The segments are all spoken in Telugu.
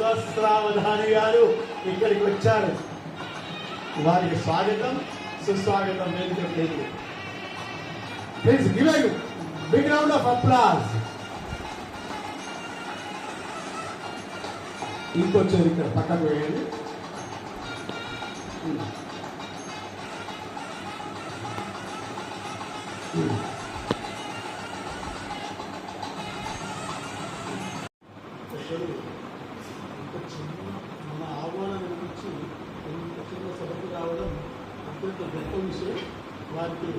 సహస్రావధాని గారు ఇక్కడికి వచ్చారు. వారికి స్వాగతం సుస్వాగతం. వేదిక please give a big round of applause. ఇంకొచ్చేది ఇక్కడ పక్కకు వేయండి. మన ఆహ్వానం గురించి ఇంత చిన్న సభకు రావడం అత్యంత గొప్ప విషయం. వారికి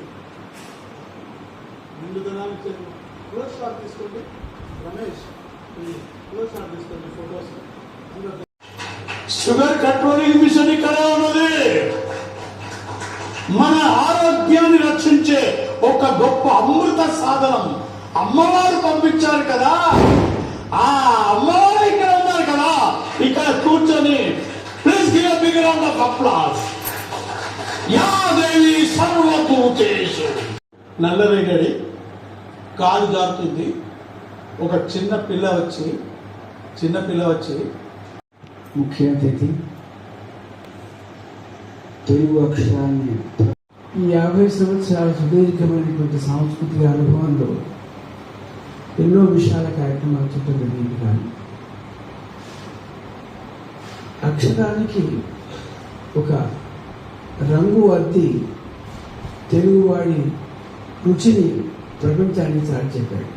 ముందు దినాలు క్లోజ్ షాట్ తీసుకోండి. రమేష్ క్లోజ్ షాట్ తీసుకోండి ఫొటోస్. షుగర్ కంట్రోలింగ్ మిషన్ ఇక్కడ ఉన్నది. మన ఆరోగ్యాన్ని రక్షించే ఒక గొప్ప అమృత సాధనం అమ్మవారు పంపించారు కదా. ఆ అమ్మవారు ఇక్కడ ఉన్నారు కదా, ఇక్కడ కూర్చొని please give a big round of applause. యా దేవి సర్వభూతేషు. నల్లరేగడి కాలు జారుతుంది. ఒక చిన్న పిల్ల వచ్చి ముఖ్య అతిథి తెలుగు అక్షరాన్ని ఈ 50 సంవత్సరాల సుదీర్ఘమైనటువంటి సాంస్కృతిక అనుభవంలో ఎన్నో విషయాల కార్యక్రమాలు చుట్టూ జరిగింది. కానీ అక్షరానికి ఒక రంగు అద్ది తెలుగువాడి రుచిని ప్రపంచానికి చాటి చెప్పాడు.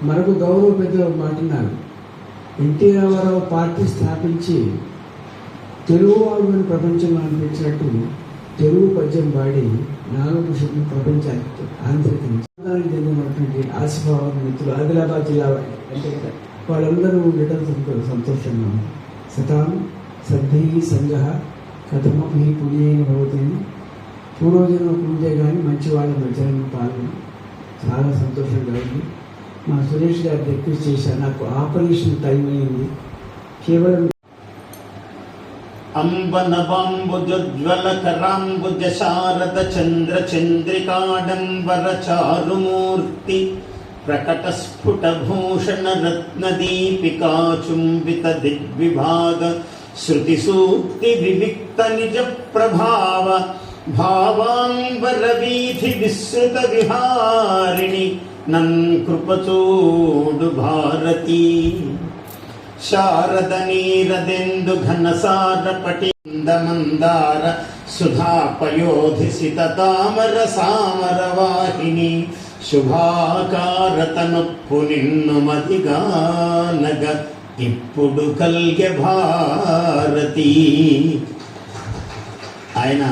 మరొక గౌరవ పెద్దలు మాట్లాడినారు. ఎన్టీ రామారావు పార్టీ స్థాపించి తెలుగువాడు అని ప్రపంచంలో అనిపించినట్టు తెలుగు పద్యం పాడి నాగభూషణ్ ప్రపంచానికి ఆంధ్రకి చెందినటువంటి ఆసిఫాబాద్ మిత్రులు ఆదిలాబాద్ జిల్లా అంటే కదా, వాళ్ళందరూ ఉండటం సంతోషంగా ఉంది. సతాం సద్ధి సంగహ కథమీ పుణ్యైన భవతిని పూర్వజన్మ పుణ్యే కానీ మంచి వాళ్ళ మధ్యాహ్నం పాల్గొని చాలా సంతోషంగా ఉంది. మా సురేష్ గారు రిక్వెస్ట్ చేశారు, నాకు ఆపరేషన్ టైం అయింది, కేవలం అంబనవాంబుజ్వల కరాంబుజ శారద చంద్ర చంద్రికాడంబర చారుమూర్తి ప్రకట స్ఫుట భూషణ రత్న దీపికా చుంబిత దిగ్విభాగ శృతి సూక్తి వివిక్త నిజ ప్రభావ భావాంబర వీధి విస్తృత విహారిణి నన్ కృపచూడు భారతీ. శారద నీరదెందు ఘనసార పటింద మందార సుధాపయోధిసిత తామర సామర వాహిని శుభాకారతనొప్పు నిన్ను మదిగానగ ఇప్పుడు కల్య భారతి. ఆయన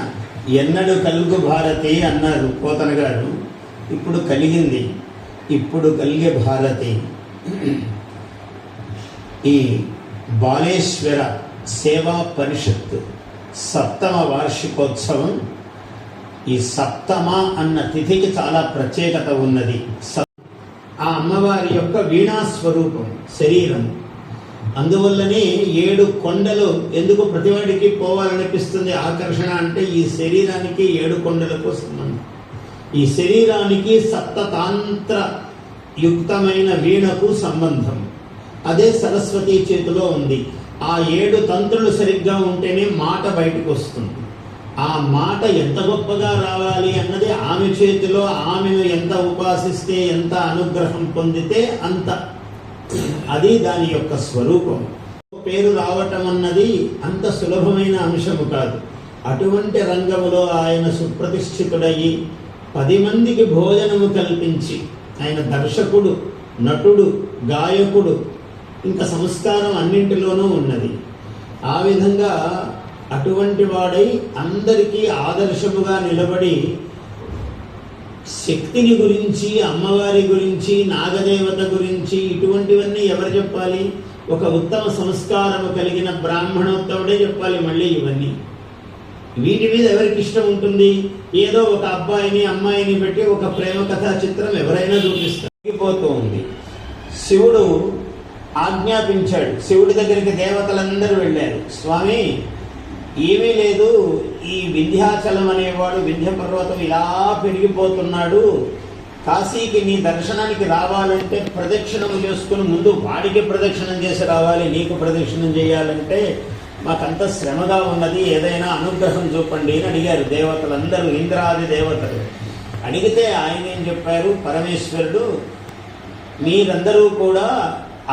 ఎన్నడు కలుగు భారతి అన్నారు పోతన గారు. ఇప్పుడు కలిగింది, ఇప్పుడు కలిగే భారతి. ఈ బాలేశ్వర సేవా పరిషత్ 7వ వార్షికోత్సవం. ఈ సప్తమ అన్న తిథికి చాలా ప్రత్యేకత ఉన్నది. ఆ అమ్మవారి యొక్క వీణా స్వరూపం శరీరం. అందువల్లనే 7 కొండలు ఎందుకు ప్రతివాడికి పోవాలనిపిస్తుంది ఆకర్షణ అంటే ఈ శరీరానికి 7 కొండలకు సంబంధం. ఈ శరీరానికి సప్తతాంత్ర యుక్తమైన వీణకు సంబంధం. అదే సరస్వతి చేతిలో ఉంది. ఆ 7 తంత్రులు సరిగ్గా ఉంటేనే మాట బయటకు వస్తుంది. ఆ మాట ఎంత గొప్పగా రావాలి అన్నది ఆమె చేతిలో. ఆమెను ఎంత ఉపాసిస్తే, ఎంత అనుగ్రహం పొందితే అంత. అది దాని యొక్క స్వరూపం. పేరు రావటం అన్నది అంత సులభమైన అంశము కాదు. అటువంటి రంగములో ఆయన సుప్రతిష్ఠితుడయ్యి 10 మందికి భోజనము కల్పించి, ఆయన దర్శకుడు, నటుడు, గాయకుడు, ఇంకా సంస్కారం అన్నింటిలోనూ ఉన్నది. ఆ విధంగా అటువంటి వాడై అందరికీ ఆదర్శముగా నిలబడి శక్తిని గురించి, అమ్మవారి గురించి, నాగదేవత గురించి ఇటువంటివన్నీ ఎవరు చెప్పాలి? ఒక ఉత్తమ సంస్కారము కలిగిన బ్రాహ్మణోత్తముడే చెప్పాలి. మళ్ళీ ఇవన్నీ వీటి మీద ఎవరికి ఇష్టం ఉంటుంది? ఏదో ఒక అబ్బాయిని అమ్మాయిని పెట్టి ఒక ప్రేమ కథా చిత్రం ఎవరైనా చూపిస్తారు. ఉంది. శివుడు ఆజ్ఞాపించాడు. శివుడి దగ్గరికి దేవతలందరూ వెళ్ళారు. స్వామి, ఏమీ లేదు, ఈ వింధ్యాచలం అనేవాడు వింధ్య పర్వతం ఇలా పెరిగిపోతున్నాడు, కాశీకి నీ దర్శనానికి రావాలంటే ప్రదక్షిణం చేసుకుని ముందు వాడికి ప్రదక్షిణం చేసి రావాలి, నీకు ప్రదక్షిణం చేయాలంటే మాకంత శ్రమగా ఉన్నది, ఏదైనా అనుగ్రహం చూపండి అని అడిగారు దేవతలందరూ, ఇంద్రాది దేవతలు. అడిగితే ఆయన ఏం చెప్పారు, పరమేశ్వరుడు మీరందరూ కూడా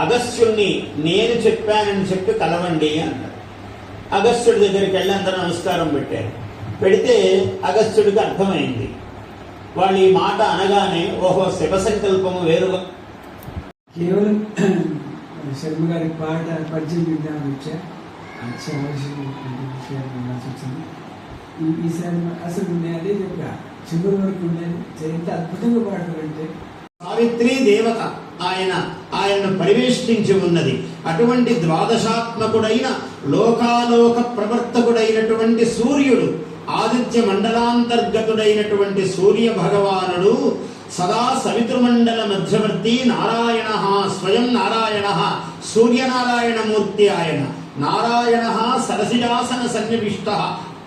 అగస్త్యుణ్ణి నేను చెప్పానని చెప్పి కలవండి అన్నారు. అగస్త్యుడి దగ్గరికి వెళ్ళి అందరూ నమస్కారం పెట్టారు. పెడితే అగస్త్యుడికి అర్థమైంది. వాళ్ళు ఈ మాట అనగానే ఓహో శివ సంకల్పము వేరుగా. కేవలం శర్మ గారి పాట పద్యం విద్యాన్ని వచ్చా వచ్చింది. ఈసారి అసలు నేను అదే చెప్పా, చివరి వరకు ఉండేది ఎంత అద్భుతంగా పాడతారంటే సావిత్రి దేవత ఆయనను పరివేష్టించి ఉన్నది. అటువంటి ద్వాదశాత్మకుడైన లోకాలోక ప్రవర్తకుడైనటువంటి సూర్యుడు, ఆదిత్య మండలాంతర్గతుడైనటువంటి సూర్య భగవానుడు సదా సవితృమండల మధ్యవర్తి నారాయణ, స్వయం నారాయణ, సూర్యనారాయణమూర్తి. ఆయన నారాయణ సరసిజాసన సన్నివిష్ట,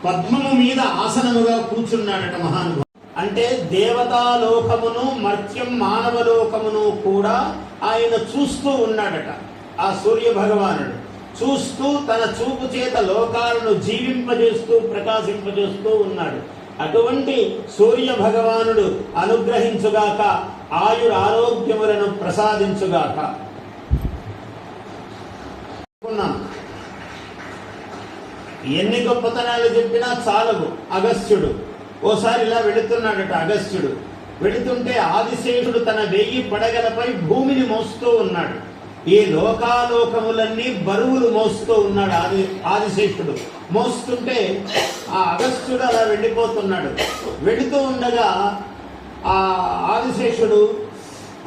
పద్మము మీద ఆసనముగా కూర్చున్నాడట మహానుభావుడు. అంటే దేవతాలోకమును మర్త్యం మానవలోకమును కూడా ఆయన చూస్తూ ఉన్నాడట. ఆ సూర్య భగవానుడు చూస్తూ తన చూపు చేత లోకాలను జీవింపజేస్తూ ప్రకాశింపజేస్తూ ఉన్నాడు. అటువంటి సూర్య భగవానుడు అనుగ్రహించుగాక, ఆయురారోగ్యములను ప్రసాదించుగాక. ఎన్ని గొప్పతనాలు చెప్పినా చాలవు. అగస్త్యుడు ఓసారి ఇలా వెళుతున్నాడట. అగస్త్యుడు వెళుతుంటే ఆదిశేషుడు తన 1000 పడగలపై భూమిని మోస్తూ ఉన్నాడు. ఈ లోకాలోకములన్నీ బరువులు మోస్తూ ఉన్నాడు ఆదిశేషుడు. మోస్తుంటే ఆ అగస్త్యుడు అలా వెళ్ళిపోతున్నాడు. వెళుతూ ఉండగా ఆ ఆదిశేషుడు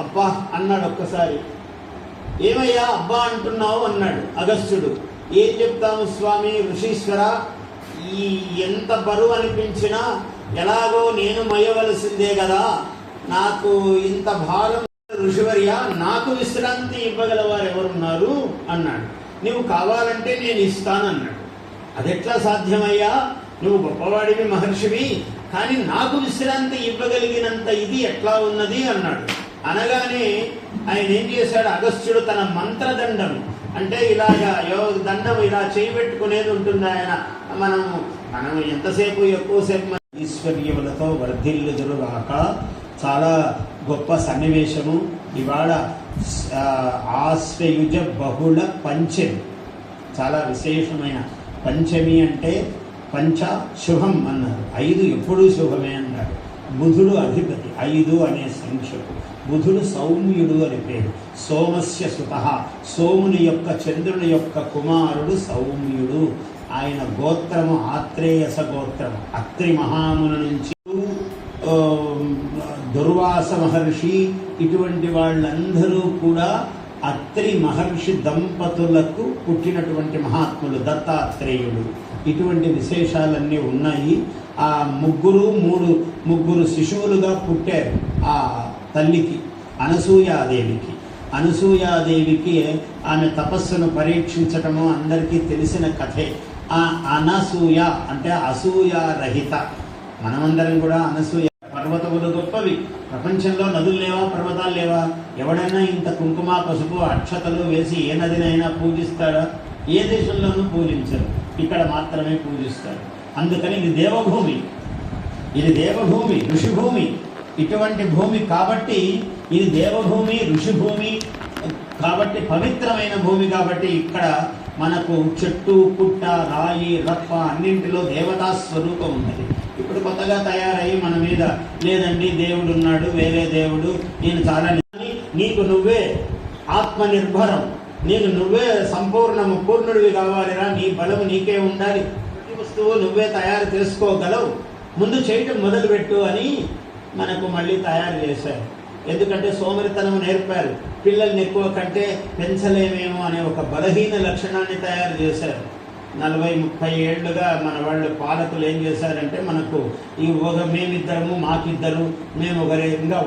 అబ్బా అన్నాడు ఒక్కసారి. ఏమయ్యా అబ్బా అంటున్నావు అన్నాడు అగస్త్యుడు. ఏం చెప్తాము స్వామి ఋషీశ్వర, ఈ ఎంత బరువు అనిపించినా ఎలాగో నేను మయ్యవలసిందే కదా, నాకు ఇంత భారం. ఋషివర్య, నాకు విశ్రాంతి ఇవ్వగలవారు ఎవరున్నారు అన్నాడు. నువ్వు కావాలంటే నేను ఇస్తానన్నాడు. అదెట్లా సాధ్యమయ్యా, నువ్వు గొప్పవాడివి మహర్షివి, కానీ నాకు విశ్రాంతి ఇవ్వగలిగినంత ఇది ఎట్లా ఉన్నది అన్నాడు. అనగానే ఆయన ఏం చేశాడు, అగస్త్యుడు తన మంత్రదండం, అంటే ఇలాగా దండం ఇలా చేయబెట్టుకునేది ఉంటుంది ఆయన. మనం ఎంతసేపు ఎక్కువసేపు ఈశ్వర్యములతో వర్ధిల్లుదురుగాక. చాలా గొప్ప సన్నివేశము. ఇవాళ ఆశ్వయుజ బహుళ పంచమి, చాలా విశేషమైన పంచమి. అంటే పంచ శుభం అన్నారు, 5 ఎప్పుడూ శుభమే అన్నారు. బుధుడు అధిపతి, 5 అనే సంఖ్యకు. బుధుడు సౌమ్యుడు అని పేరు. సోమస్య సుతః, సోముని యొక్క చంద్రుని యొక్క కుమారుడు సౌమ్యుడు. ఆయన గోత్రము ఆత్రేయస గోత్రము. అత్రి మహాముని నుంచి దుర్వాస మహర్షి, ఇటువంటి వాళ్ళందరూ కూడా అత్రి మహర్షి దంపతులకు పుట్టినటువంటి మహాత్ములు. దత్తాత్రేయుడు, ఇటువంటి విశేషాలన్నీ ఉన్నాయి. ఆ ముగ్గురు శిశువులుగా పుట్టారు ఆ తల్లికి, అనసూయాదేవికి. అనసూయాదేవికి ఆమె తపస్సును పరీక్షించటము అందరికీ తెలిసిన కథే. ఆ అనసూయ అంటే అసూయారహిత. మనమందరం కూడా అనసూయ. పర్వతములు గొప్పవి. ప్రపంచంలో నదులు లేవా, పర్వతాలు లేవా? ఎవడైనా ఇంత కుంకుమ పసుపు అక్షతలు వేసి ఏ నదినైనా పూజిస్తాడా? ఏ దేశంలోనూ పూజించరు, ఇక్కడ మాత్రమే పూజిస్తారు. అందుకని ఇది దేవభూమి, ఇది దేవభూమి, ఋషిభూమి. ఇటువంటి భూమి కాబట్టి ఇది దేవభూమి, ఋషిభూమి కాబట్టి పవిత్రమైన భూమి. కాబట్టి ఇక్కడ మనకు చెట్టు పుట్ట రాయి రప్ప అన్నింటిలో దేవతా స్వరూపం ఉన్నది. ఇప్పుడు కొత్తగా తయారయ్యి మన మీద లేదండి దేవుడు ఉన్నాడు, వేరే దేవుడు, నేను చాలా, నీకు నువ్వే ఆత్మనిర్భరం, నీకు నువ్వే సంపూర్ణము పూర్ణుడివి కావాలిరా, నీ బలము నీకే ఉండాలి, ప్రతి వస్తువు నువ్వే తయారు చేసుకోగలవు, ముందు చేయటం మొదలుపెట్టు అని మనకు మళ్ళీ తయారు చేశారు. ఎందుకంటే సోమరితనం నేర్పారు. పిల్లల్ని ఎక్కువ కంటే పెంచలేమేమో అనే ఒక బలహీన లక్షణాన్ని తయారు చేశారు. 40-30 ఏళ్లుగా మన వాళ్ళు పాలకులు ఏం చేశారంటే మనకు ఈ మేమిద్దరము మాకిద్దరు, మేము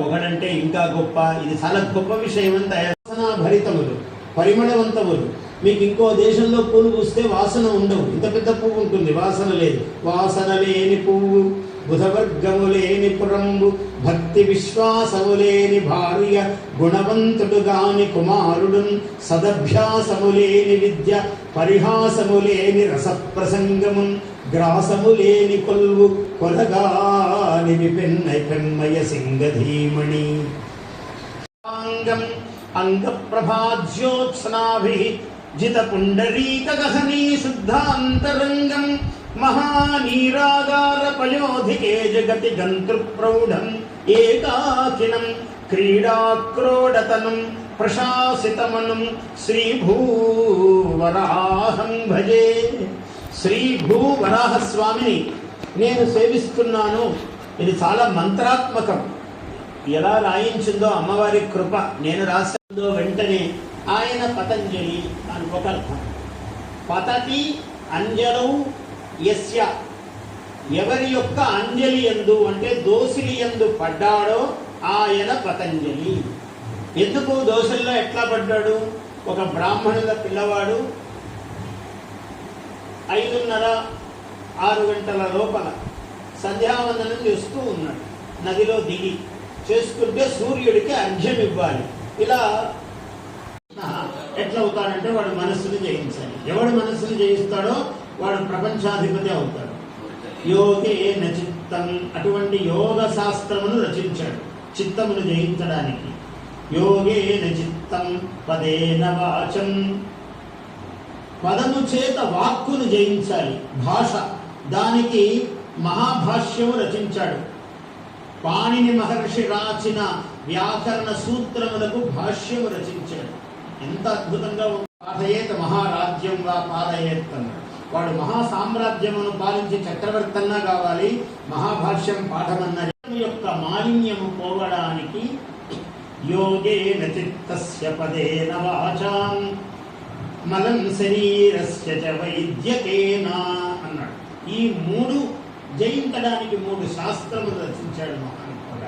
ఒకడంటే ఇంకా గొప్ప, ఇది చాలా గొప్ప విషయం అని తయారు. భరితములు, పరిమళవంతములు. మీకు ఇంకో దేశంలో పూలు పూస్తే వాసన ఉండవు, ఇంత పెద్ద పువ్వు ఉంటుంది, వాసన లేదు. వాసన లేని పువ్వు బుధవర్గములేని పురంబు భక్తి విశ్వాసములేని భార్య గుణవంతుడుగాని కుమారుడున్ సదభ్యాసములేని విద్య పరిహాసములేని రసప్రసంగమున్ గ్రాసములేని కొల్వు కొలగాని విపెన్నై పెమ్మయ సింగధీమణి అంగప్రభాజ్యోత్సనాభిః జిత పుండరీక గహనీ శుద్ధాంతరంగం మహానీరాగార పయోధికే జగతి గంతృప్రౌఢం ఏకాకినం క్రీడాక్రోడతనం ప్రశాసితమనం శ్రీభూవరాహం భజే. శ్రీభూవరాహ స్వామిని నేను సేవిస్తున్నాను. ఇది చాలా మంత్రాత్మకం. ఎలా రాయించిందో అమ్మవారి కృప. నేను రాసిందో వెంటనే ఆయన పతంజలి అని ఒక అర్థం. పతతి అంజలౌ యస్య, ఎవరి యొక్క అంజలి యందు అంటే దోసిలి యందు పడ్డాడో ఆయన పతంజలి. ఎందుకు దోషుల్లో ఎట్లా పడ్డాడు? ఒక బ్రాహ్మణుల పిల్లవాడు 5:30-6 గంటల లోపల సంధ్యావందనం చేస్తూ ఉన్నాడు. నదిలో దిగి చేసుకుంటే సూర్యుడికి అర్ఘ్యం ఇవ్వాలి. ఇలా ఎట్లా అవుతాడంటే వాడు మనస్సును జయించాలి. ఎవడు మనస్సును జయిస్తాడో వాడు ప్రపంచాధిపతి అవుతాడు. యోగే నచిత్తం, అటువంటి యోగ శాస్త్రమును రచించాడు చిత్తమును జయించడానికి. యోగే నచిత్తం పదేన వాచం, పదము చేత వాక్కును జయించాలి. భాష, దానికి మహాభాష్యము రచించాడు. పాణిని మహర్షి రాసిన వ్యాకరణ సూత్రములకు భాష్యము రచించాడు. ఎంత అద్భుతంగా పాఠయేత మహారాజ్యం వా పాలయేత్ అన్నాడు. వాడు మహాసామ్రాజ్యమును పాలించి చక్రవర్తన్నా కావాలి, మహాభాష్యం పాఠమన్న యొక్క మాలిన్యము పోవడానికి యోగేన చిత్తస్య పదేన వాచాం మలం శరీరస్య చ వైద్యకేన అన్నాడు. ఈ 3 జయించడానికి 3 శాస్త్రములు రచించాడు మహానుభావుడు.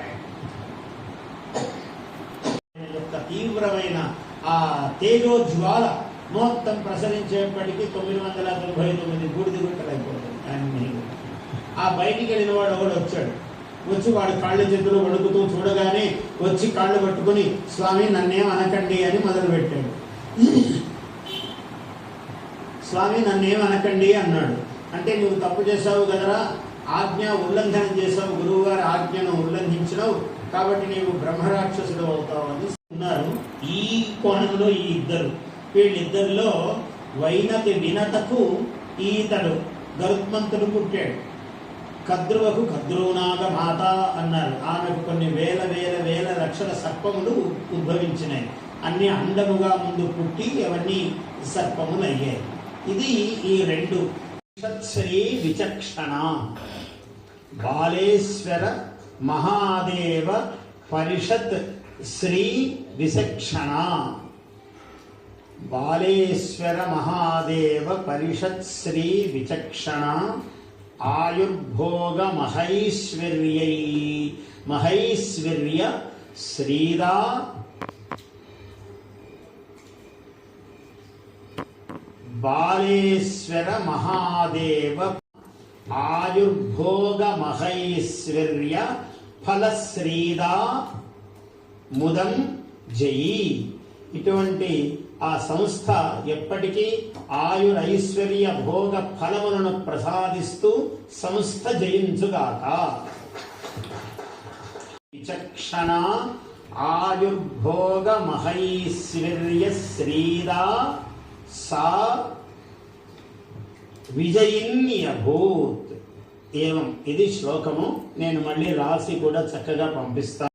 ఆయన యొక్క తీవ్రమైన ఆ తేజోజ్వాల మొత్తం ప్రసరించేప్పటికీ 999 బూడిద గుట్టలైపోతుంది. ఆ బయటికి వెళ్ళిన వాడు ఒకడు వచ్చాడు. వచ్చి వాడు కాళ్ళు చేతులు వణుకుతూ చూడగానే వచ్చి కాళ్ళు పట్టుకుని స్వామి నన్నేం అనకండి అని మొదలు పెట్టాడు. స్వామి నన్నేం అనకండి అన్నాడు. అంటే నువ్వు తప్పు చేశావు కదరా, ఆజ్ఞ ఉల్లంఘన చేశావు, గురువు గారి ఆజ్ఞను ఉల్లంఘించినావు, కాబట్టి నీవు బ్రహ్మరాక్షసుడు అవుతావు అని ఉన్నారు. ఈ కోణంలో ఈ ఇద్దరు, వీళ్ళిద్దరిలో వైనతి వినతకు ఈతడు గరుత్మంతుడు పుట్టాడు. కద్రువకు కద్రూనాగ మాత అన్నారు. ఆమెకు కొన్ని వేల వేల వేల లక్షల సర్పములు ఉద్భవించినాయి. అన్ని అండముగా ముందు పుట్టి అవన్నీ సర్పములు అయ్యాయి. ఇది ఈ 2. శ్రీ విచక్షణ బాలేశ్వర మహాదేవ పరిషత్ శ్రీ విచక్షణ. బాలేశ్వర మహాదేవ పరిషత్ శ్రీ విచక్షణ ఆయుర్భోగ మహైశ్వర్య శ్రీరా బాలేశ్వర మహాదేవ ఆయుర్భోగ మహైశ్వర్య ఫలశ్రీదా ముదం జయి. ఇటువంటి ఆ సంస్థ ఎప్పటికీ ఆయురైశ్వర్య భోగ ఫలములను ప్రసాదిస్తూ సంస్థ జయించుగాక. విచక్షణ ఆయుర్భోగ మహైశ్వర్య శ్రీదా సా విజయిన్యభూత్. ఏవం ఇది శ్లోకము. నేను మళ్ళీ రాసి కూడా చక్కగా పంపిస్తాను.